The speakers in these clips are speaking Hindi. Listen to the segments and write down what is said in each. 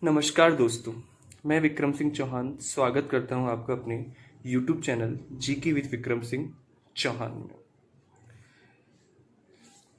नमस्कार दोस्तों, मैं विक्रम सिंह चौहान स्वागत करता हूं आपका अपने YouTube channel GK with Vikram Singh Chauhan में।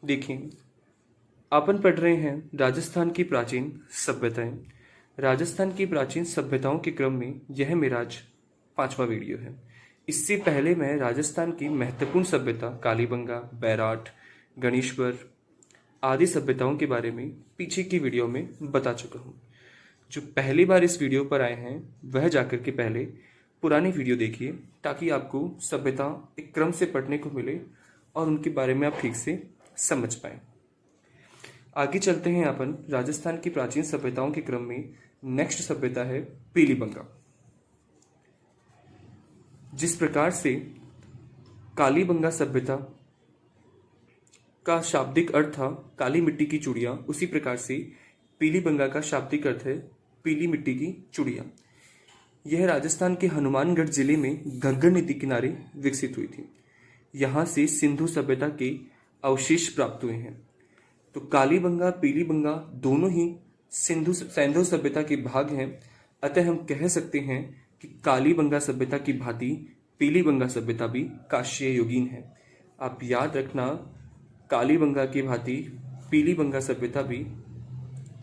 देखिए, अपन पढ़ रहे हैं राजस्थान की प्राचीन सभ्यताएं। राजस्थान की प्राचीन सभ्यताओं के क्रम में यह मेरा आज 5वां वीडियो है। इससे पहले मैं राजस्थान की महत्वपूर्ण सभ्यता कालीबंगा, बैराट, गणेश्वर आदि सभ्यताओं के बारे में पीछे की वीडियो में बता चुका हूँ। जो पहली बार इस वीडियो पर आए हैं वह जाकर के पहले पुरानी वीडियो देखिए ताकि आपको सभ्यता एक क्रम से पढ़ने को मिले और उनके बारे में आप ठीक से समझ पाए। आगे चलते हैं अपन राजस्थान की प्राचीन सभ्यताओं के क्रम में। नेक्स्ट सभ्यता है पीलीबंगा। जिस प्रकार से कालीबंगा सभ्यता का शाब्दिक अर्थ था काली मिट्टी की चूड़ियां, उसी प्रकार से पीलीबंगा का शाब्दिक अर्थ है पीली मिट्टी की चूड़ियां। यह राजस्थान के हनुमानगढ़ जिले में घग्गर नदी किनारे विकसित हुई थी। यहाँ से सिंधु सभ्यता के अवशेष प्राप्त हुए हैं। तो कालीबंगा, पीलीबंगा दोनों ही सैंधव सभ्यता के भाग हैं। अतः हम कह सकते हैं कि कालीबंगा सभ्यता की भांति पीलीबंगा सभ्यता भी काश्य युगीन है। आप याद रखना, कालीबंगा की भांति पीलीबंगा सभ्यता भी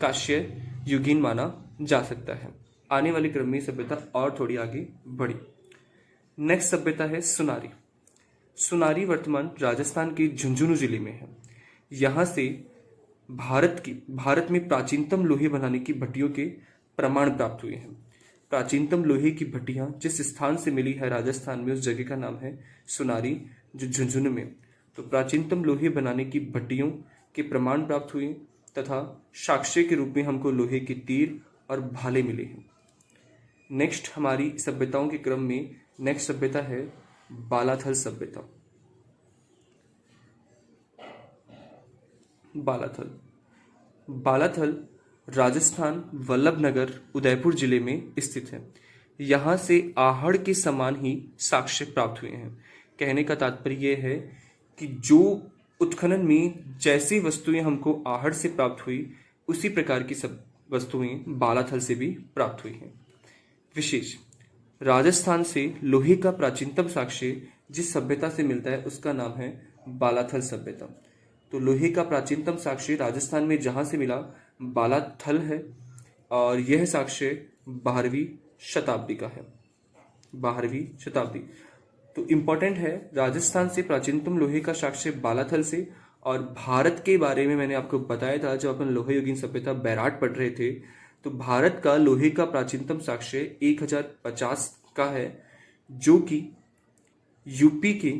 काश्य युगीन माना जा सकता है। आने वाले क्रम में सभ्यता और थोड़ी आगे बढ़ी। नेक्स्ट सभ्यता है सुनारी। सुनारी वर्तमान राजस्थान के झुंझुनू जिले में है। यहाँ से भारत में प्राचीनतम लोहे बनाने की भट्टियों के प्रमाण प्राप्त हुए हैं। प्राचीनतम लोहे की भट्टियां जिस स्थान से मिली है राजस्थान में, उस जगह का नाम है सुनारी, जो झुंझुनू में। तो प्राचीनतम लोहे बनाने की भट्टियों के प्रमाण प्राप्त हुए तथा साक्ष्य के रूप में हमको लोहे के तीर और भाले मिले हैं। नेक्स्ट हमारी सभ्यताओं के क्रम में नेक्स्ट सभ्यता है बालाथल सभ्यता। बालाथल राजस्थान वल्लभनगर उदयपुर जिले में स्थित है। यहाँ से आहड़ के समान ही साक्ष्य प्राप्त हुए हैं। कहने का तात्पर्य यह है कि जो उत्खनन में जैसी वस्तुएं हमको आहड़ से प्राप्त हुई, उसी प्रकार की सब वस्तुएं बालाथल से भी प्राप्त हुई हैं। विशेष, राजस्थान से लोहे का प्राचीनतम साक्ष्य जिस सभ्यता से मिलता है उसका नाम है बालाथल सभ्यता। तो लोहे का प्राचीनतम साक्ष्य राजस्थान में जहां से मिला बालाथल है और यह साक्ष्य 12वीं शताब्दी का है। 12वीं शताब्दी तो इंपॉर्टेंट है। राजस्थान से प्राचीनतम लोहे का साक्ष्य बालाथल से। और भारत के बारे में मैंने आपको बताया था जब अपन लोहे युगीन सभ्यता बैराट पढ़ रहे थे, तो भारत का लोहे का प्राचीनतम साक्ष्य 1050 का है, जो कि यूपी के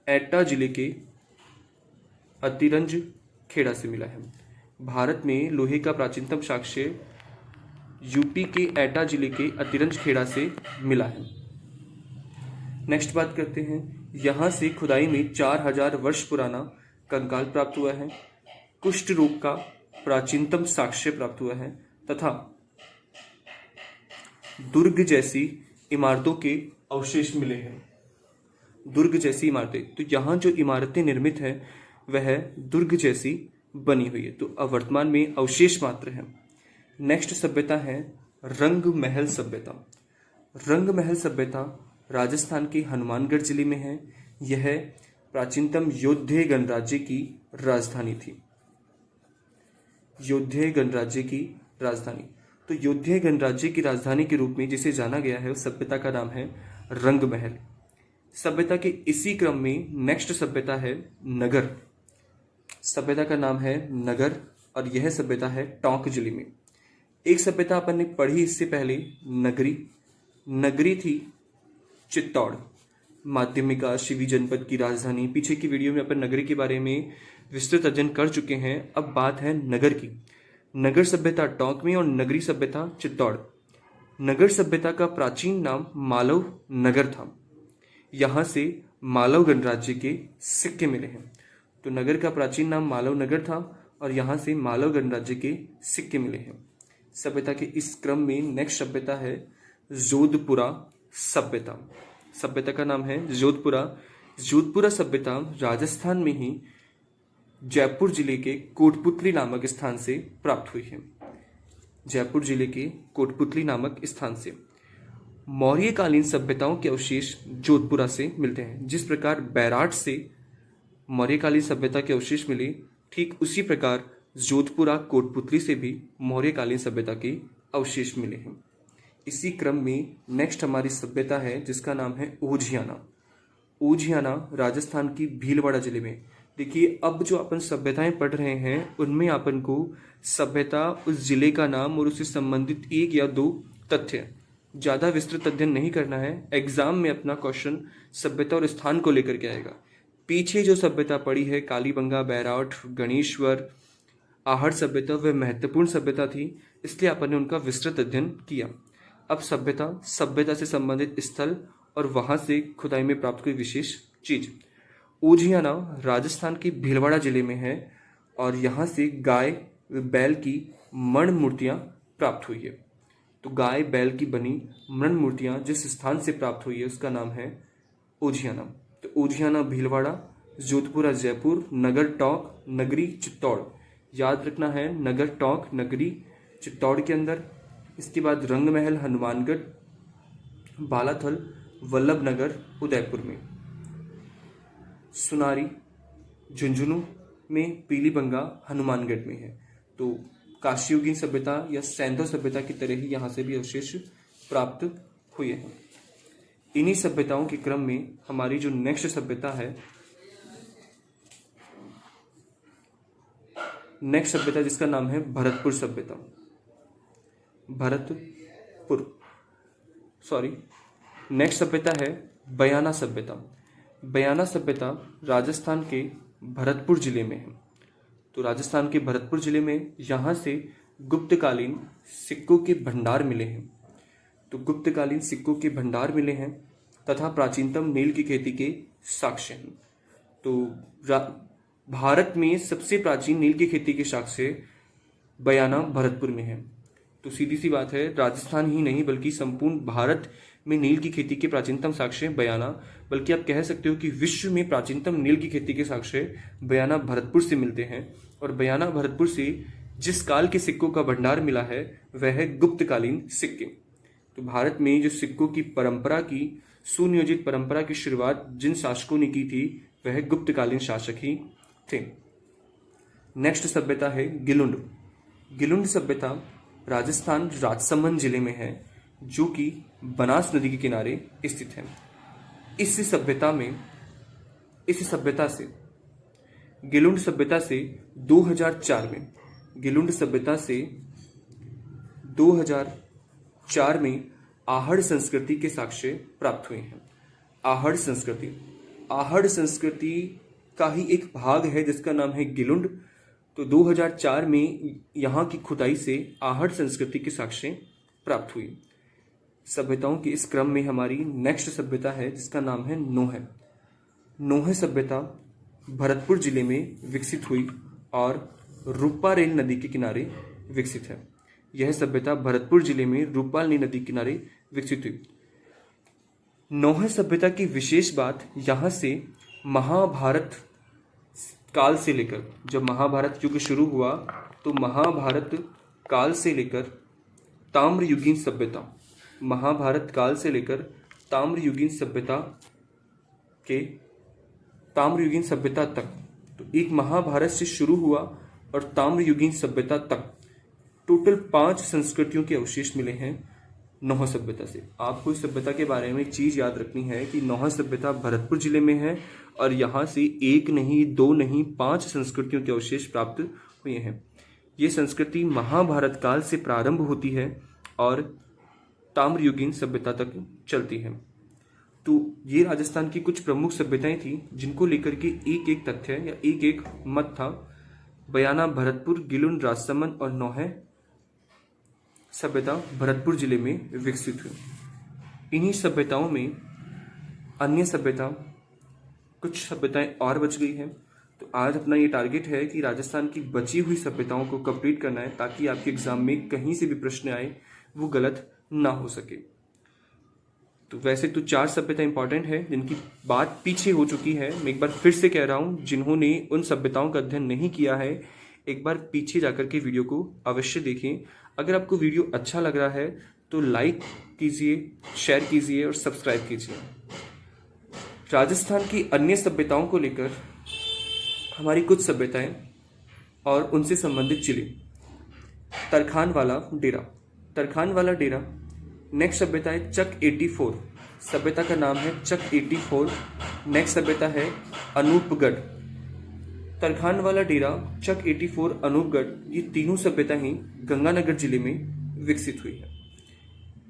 एटा जिले के अतिरंज खेड़ा से मिला है। भारत में लोहे का प्राचीनतम साक्ष्य यूपी के एटा जिले के अतिरंज खेड़ा से मिला है। नेक्स्ट बात करते हैं, यहाँ से खुदाई में 4000 वर्ष पुराना कंकाल प्राप्त हुआ है। कुष्ठ रोग का प्राचीनतम साक्ष्य प्राप्त हुआ है तथा दुर्ग जैसी इमारतों के अवशेष मिले हैं। दुर्ग जैसी इमारतें, तो यहाँ जो इमारतें निर्मित हैं वह दुर्ग जैसी बनी हुई है। तो वर्तमान में अवशेष मात्र है। नेक्स्ट सभ्यता है रंग महल सभ्यता। रंग महल सभ्यता राजस्थान के हनुमानगढ़ जिले में है। यह प्राचीनतम योद्धे गणराज्य की राजधानी थी। योद्धे गणराज्य की राजधानी, तो योद्धे गणराज्य की राजधानी के रूप में जिसे जाना गया है उस सभ्यता का नाम है रंग महल सभ्यता। के इसी क्रम में नेक्स्ट सभ्यता है नगर। सभ्यता का नाम है नगर और यह सभ्यता है टोंक जिले में। एक सभ्यता अपन ने पढ़ी इससे पहले, नगरी। नगरी थी चित्तौड़, माध्यमिका शिवी जनपद की राजधानी। पीछे की वीडियो में अपन नगरी के बारे में विस्तृत अध्ययन कर चुके हैं। अब बात है नगर की। नगर सभ्यता टोंक में और नगरी सभ्यता चित्तौड़। नगर सभ्यता का प्राचीन नाम मालव नगर था। यहाँ से मालव गणराज्य के सिक्के मिले हैं। तो नगर का प्राचीन नाम मालव नगर था और यहाँ से मालव गणराज्य के सिक्के मिले हैं। सभ्यता के इस क्रम में नेक्स्ट सभ्यता है जोधपुरा सभ्यता। सभ्यता का नाम है जोधपुरा। जोधपुरा सभ्यता राजस्थान में ही जयपुर जिले के कोटपुतली नामक स्थान से प्राप्त हुई है। जयपुर जिले के कोटपुतली नामक स्थान से मौर्यकालीन सभ्यताओं के अवशेष जोधपुरा से मिलते हैं। जिस प्रकार बैराट से मौर्यकालीन सभ्यता के अवशेष मिले, ठीक उसी प्रकार जोधपुरा कोटपुतली से भी मौर्यकालीन सभ्यता के अवशेष मिले हैं। इसी क्रम में नेक्स्ट हमारी सभ्यता है जिसका नाम है ओझियाना। ओझियाना राजस्थान की भीलवाड़ा जिले में। देखिए, अब जो अपन सभ्यताएं पढ़ रहे हैं उनमें अपन को सभ्यता, उस जिले का नाम और उससे संबंधित एक या दो तथ्य, ज़्यादा विस्तृत अध्ययन नहीं करना है। एग्जाम में अपना क्वेश्चन सभ्यता और स्थान को लेकर के आएगा। पीछे जो सभ्यता पड़ी है, कालीबंगा, बैराट, गणेश्वर, आहड़ सभ्यता, वह महत्वपूर्ण सभ्यता थी, इसलिए अपन ने उनका विस्तृत अध्ययन किया। अब सभ्यता से संबंधित स्थल और वहां से खुदाई में प्राप्त कोई विशेष चीज। ओझियाना राजस्थान के भीलवाड़ा जिले में है और यहाँ से गाय बैल की मण मूर्तियां प्राप्त हुई है। तो गाय बैल की बनी मण मूर्तियां जिस स्थान से प्राप्त हुई है उसका नाम है ओझियाना। तो ओझियाना भीलवाड़ा, जोधपुरा जयपुर, नगर टोंक, नगरी चित्तौड़। याद रखना है, नगर टोंक, नगरी चित्तौड़ के अंदर। इसके बाद रंगमहल हनुमानगढ़, बालाथल वल्लभनगर उदयपुर में, सुनारी झुंझुनू में, पीलीबंगा हनुमानगढ़ में है। तो काशीयुगीन सभ्यता या सैंधव सभ्यता की तरह ही यहाँ से भी अवशेष प्राप्त हुए हैं। इन्हीं सभ्यताओं के क्रम में हमारी जो नेक्स्ट सभ्यता है, नेक्स्ट सभ्यता जिसका नाम है भरतपुर सभ्यता। नेक्स्ट सभ्यता है बयाना सभ्यता। बयाना सभ्यता राजस्थान के भरतपुर जिले में है। तो राजस्थान के भरतपुर जिले में यहाँ से गुप्तकालीन सिक्कों के भंडार मिले हैं। तो गुप्तकालीन सिक्कों के भंडार मिले हैं तथा प्राचीनतम नील की खेती के साक्ष्य हैं। तो भारत में सबसे प्राचीन नील की खेती के साक्ष्य बयाना भरतपुर में है। तो सीधी सी बात है, राजस्थान ही नहीं बल्कि संपूर्ण भारत में नील की खेती के प्राचीनतम साक्ष्य बयाना, बल्कि आप कह सकते हो कि विश्व में प्राचीनतम नील की खेती के साक्ष्य बयाना भरतपुर से मिलते हैं। और बयाना भरतपुर से जिस काल के सिक्कों का भंडार मिला है वह है गुप्तकालीन सिक्के। तो भारत में जो सिक्कों की परंपरा की, सुनियोजित परंपरा की शुरुआत जिन शासकों ने की थी वह गुप्तकालीन शासक ही थे। नेक्स्ट सभ्यता है गिलुंड। गिलुंड सभ्यता राजस्थान राजसमंद जिले में है जो कि बनास नदी के किनारे स्थित है। इस सभ्यता से गिलुंड सभ्यता से 2004 में आहड़ संस्कृति के साक्ष्य प्राप्त हुए हैं। आहड़ संस्कृति का ही एक भाग है जिसका नाम है गिलुंड। तो 2004 में यहाँ की खुदाई से आहड़ संस्कृति के साक्ष्य प्राप्त हुई। सभ्यताओं के इस क्रम में हमारी नेक्स्ट सभ्यता है जिसका नाम है नोह। नोह सभ्यता भरतपुर जिले में विकसित हुई और रूपारेल नदी के किनारे विकसित है। यह सभ्यता भरतपुर जिले में रूपारेल नदी के किनारे विकसित हुई। नोह सभ्यता की विशेष बात यहाँ से महाभारत काल से लेकर, जब महाभारत युग शुरू हुआ तो महाभारत काल से लेकर ताम्रयुगीन सभ्यता, महाभारत काल से लेकर ताम्रयुगीन सभ्यता तक, तो एक महाभारत से शुरू हुआ और ताम्रयुगीन सभ्यता तक टोटल 5 संस्कृतियों के अवशेष मिले हैं नोह सभ्यता से। आपको इस सभ्यता के बारे में एक चीज याद रखनी है कि नोह सभ्यता भरतपुर जिले में है और यहाँ से 1 नहीं 2 नहीं 5 संस्कृतियों के अवशेष प्राप्त हुए हैं। ये संस्कृति महाभारत काल से प्रारंभ होती है और ताम्रयुगीन सभ्यता तक चलती है। तो ये राजस्थान की कुछ प्रमुख सभ्यताएं थी जिनको लेकर के एक एक तथ्य या एक एक मत था। बयाना भरतपुर, गिलुंड राजसमंद और नोह सभ्यता भरतपुर जिले में विकसित हुई। इन्हीं सभ्यताओं में अन्य सभ्यता, कुछ सभ्यताएं और बच गई हैं। तो आज अपना ये टारगेट है कि राजस्थान की बची हुई सभ्यताओं को कंप्लीट करना है ताकि आपके एग्जाम में कहीं से भी प्रश्न आए वो गलत ना हो सके। तो वैसे तो 4 सभ्यता इंपॉर्टेंट है जिनकी बात पीछे हो चुकी है। मैं एक बार फिर से कह रहा हूँ, जिन्होंने उन सभ्यताओं का अध्ययन नहीं किया है, एक बार पीछे जाकर के वीडियो को अवश्य देखें। अगर आपको वीडियो अच्छा लग रहा है तो लाइक कीजिए, शेयर कीजिए और सब्सक्राइब कीजिए। राजस्थान की अन्य सभ्यताओं को लेकर हमारी कुछ सभ्यताएं और उनसे संबंधित जिले। तरखान वाला डेरा। तरखान वाला डेरा। नेक्स्ट सभ्यता है चक 84। सभ्यता का नाम है चक 84। नेक्स्ट सभ्यता है अनूपगढ़। तरखान वाला डेरा, चक 84, अनूपगढ़, ये तीनों सभ्यता ही गंगानगर जिले में विकसित हुई है।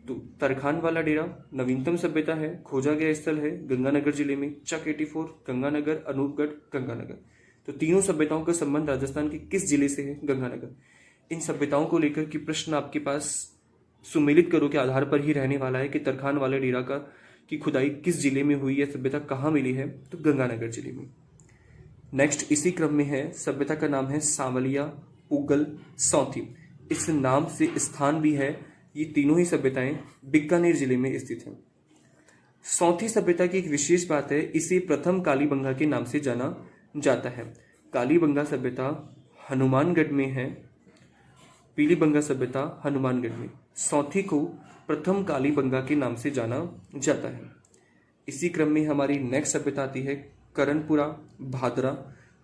तो तरखान वाला डेरा नवीनतम सभ्यता है, खोजा गया स्थल है गंगानगर जिले में। चक 84, गंगानगर, अनूपगढ़, गंगानगर। तो तीनों सभ्यताओं का संबंध राजस्थान के किस जिले से है? गंगानगर। इन सभ्यताओं को लेकर के प्रश्न आपके पास सुमेलित करो के आधार पर ही रहने वाला है कि तरखान वाले डेरा का की खुदाई किस जिले में हुई है, सभ्यता कहाँ मिली है? तो गंगानगर जिले में। नेक्स्ट इसी क्रम में है, सभ्यता का नाम है सांवलिया, पुगल, सौंथी। इस नाम से स्थान भी है। ये तीनों ही सभ्यताएं बीकानेर जिले में स्थित हैं। सौंथी सभ्यता की एक विशेष बात है, इसे प्रथम कालीबंगा के नाम से जाना जाता है। कालीबंगा सभ्यता हनुमानगढ़ में है। पीलीबंगा सभ्यता हनुमानगढ़ में। सौंथी को प्रथम कालीबंगा के नाम से जाना जाता है। इसी क्रम में हमारी नेक्स्ट सभ्यता आती है करनपुरा, भादरा,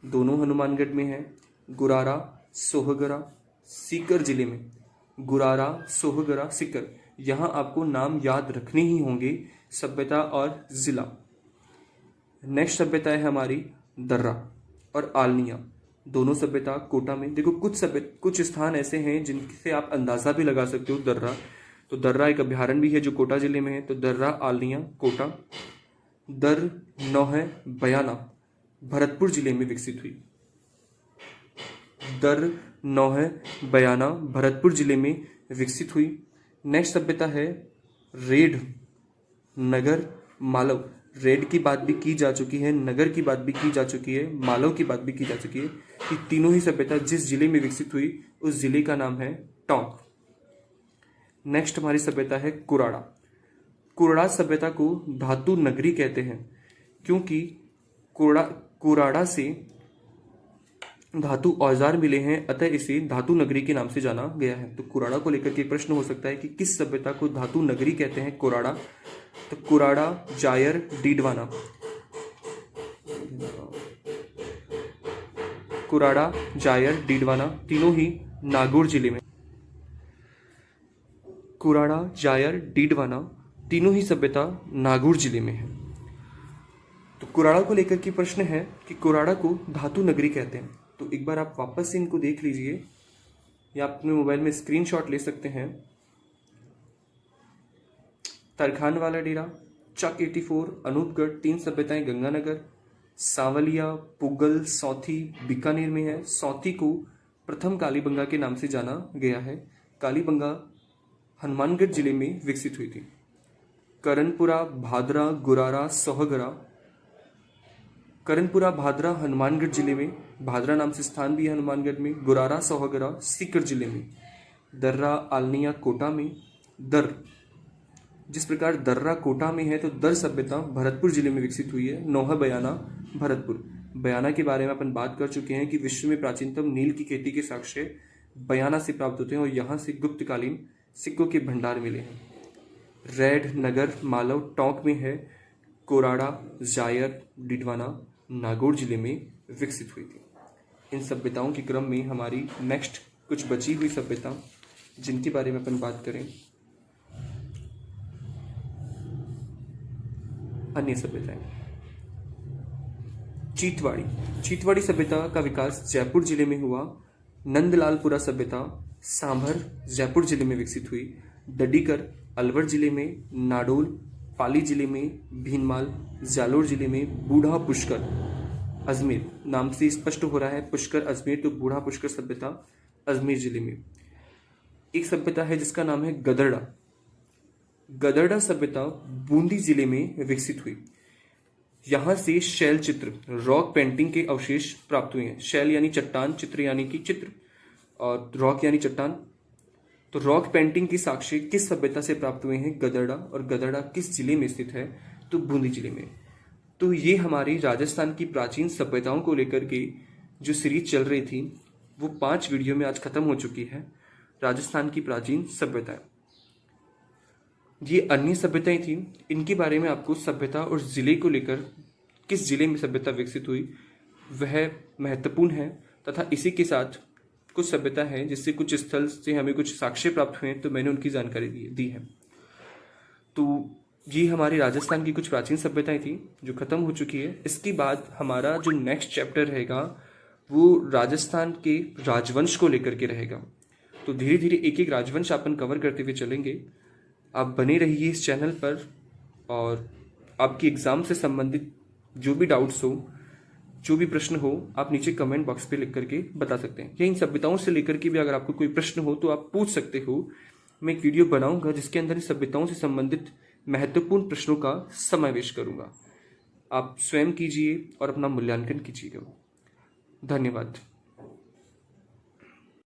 दोनों हनुमानगढ़ में है। गुरारा, सोहगरा, सीकर जिले में। गुरारा, सोहगरा, सीकर, यहाँ आपको नाम याद रखने ही होंगे, सभ्यता और जिला। नेक्स्ट सभ्यता है हमारी दर्रा और आलनिया, दोनों सभ्यता कोटा में। देखो कुछ स्थान ऐसे हैं जिनसे आप अंदाजा भी लगा सकते हो। दर्रा, तो दर्रा एक अभ्यारण्य भी है जो कोटा जिले में है। तो दर्रा, आलनिया, कोटा। दर नौह बयाना भरतपुर जिले में विकसित हुई। दर नौह बयाना भरतपुर जिले में विकसित हुई। नेक्स्ट सभ्यता है रेड, नगर, मालव। रेड की बात भी की जा चुकी है, नगर की बात भी की जा चुकी है, मालव की बात भी की जा चुकी है। ये तीनों ही सभ्यता जिस जिले में विकसित हुई उस जिले का नाम है टोंक। नेक्स्ट हमारी सभ्यता है कुराड़ा। कुराड़ा सभ्यता को धातु नगरी कहते हैं क्योंकि कुराड़ा से धातु औजार मिले हैं, अतः इसे धातु नगरी के नाम से जाना गया है। तो कुराड़ा को लेकर के प्रश्न हो सकता है कि किस सभ्यता को धातु नगरी कहते हैं? कुराड़ा। तो कुराड़ा, जायर, डीडवाना। कुराड़ा, जायर, डीडवाना, तीनों ही नागौर जिले में। कुराड़ा, जायर, डीडवाना, तीनों ही सभ्यता नागौर जिले में है। तो कुराड़ा को लेकर के प्रश्न है कि कुराड़ा को धातु नगरी कहते हैं। तो एक बार आप वापस से इनको देख लीजिए या अपने मोबाइल में स्क्रीनशॉट ले सकते हैं। तरखान वाला डेरा, चक 84, अनूपगढ़, 3 सभ्यताएं गंगानगर। सांवलिया, पुगल, सौंथी बीकानेर में है। सौंथी को प्रथम कालीबंगा के नाम से जाना गया है। कालीबंगा हनुमानगढ़ जिले में विकसित हुई थी। करनपुरा, भादरा, गुरारा, सोहगरा। करनपुरा, भादरा हनुमानगढ़ जिले में, भादरा नाम से स्थान भी है हनुमानगढ़ में। गुरारा, सोहगरा सीकर जिले में। दर्रा, आलनिया कोटा में। दर, जिस प्रकार दर्रा कोटा में है तो दर सभ्यता भरतपुर जिले में विकसित हुई है। नौह बयाना भरतपुर। बयाना के बारे में अपन बात कर चुके हैं कि विश्व में प्राचीनतम नील की खेती के साक्ष्य बयाना से प्राप्त होते हैं और यहाँ से गुप्तकालीन सिक्कों के भंडार मिले हैं। रेड, नगर, मालव, टोंक में है। कोराड़ा, जायर, डिडवाना नागौर जिले में विकसित हुई थी। इन सभ्यताओं के क्रम में हमारी नेक्स्ट कुछ बची हुई सभ्यता जिनके बारे में अपन बात करें, अन्य सभ्यताएं। चीतवाड़ी। चीतवाड़ी सभ्यता का विकास जयपुर जिले में हुआ। नंदलालपुरा सभ्यता सांभर, जयपुर जिले में विकसित हुई। दडीकर अलवर जिले में। नाडोल पाली जिले में। भीनमाल जालोर जिले में। बूढ़ा पुष्कर अजमेर, नाम से स्पष्ट हो रहा है पुष्कर अजमेर, तो बूढ़ा पुष्कर सभ्यता अजमेर जिले में। एक सभ्यता है जिसका नाम है गदरडा। गदरडा सभ्यता बूंदी जिले में विकसित हुई। यहाँ से शैल चित्र, रॉक पेंटिंग के अवशेष प्राप्त हुए हैं। शैल यानी चट्टान, चित्र यानी कि चित्र, और रॉक यानी चट्टान। तो रॉक पेंटिंग की साक्ष्य किस सभ्यता से प्राप्त हुए हैं? गदड़ा। और गदड़ा किस जिले में स्थित है? तो बूंदी जिले में। तो ये हमारी राजस्थान की प्राचीन सभ्यताओं को लेकर के जो सीरीज चल रही थी वो 5 वीडियो में आज खत्म हो चुकी है। राजस्थान की प्राचीन सभ्यताएं, ये अन्य सभ्यताएं थी, इनके बारे में आपको सभ्यता और जिले को लेकर, किस जिले में सभ्यता विकसित हुई वह महत्वपूर्ण है। तथा इसी के साथ कुछ सभ्यता है जिससे कुछ स्थल से हमें कुछ साक्ष्य प्राप्त हुए हैं, तो मैंने उनकी जानकारी दी है। तो ये हमारी राजस्थान की कुछ प्राचीन सभ्यताएं थी जो खत्म हो चुकी है। इसके बाद हमारा जो नेक्स्ट चैप्टर रहेगा वो राजस्थान के राजवंश को लेकर के रहेगा। तो धीरे धीरे एक एक राजवंश अपन कवर करते हुए चलेंगे। आप बने रहिए इस चैनल पर, और आपकी एग्ज़ाम से संबंधित जो भी डाउट्स हो, जो भी प्रश्न हो, आप नीचे कमेंट बॉक्स पे लिख करके बता सकते हैं। या इन सभ्यताओं से लेकर के भी अगर आपको कोई प्रश्न हो तो आप पूछ सकते हो। मैं एक वीडियो बनाऊंगा जिसके अंदर इन सभ्यताओं से संबंधित महत्वपूर्ण प्रश्नों का समावेश करूंगा। आप स्वयं कीजिए और अपना मूल्यांकन कीजिएगा। धन्यवाद।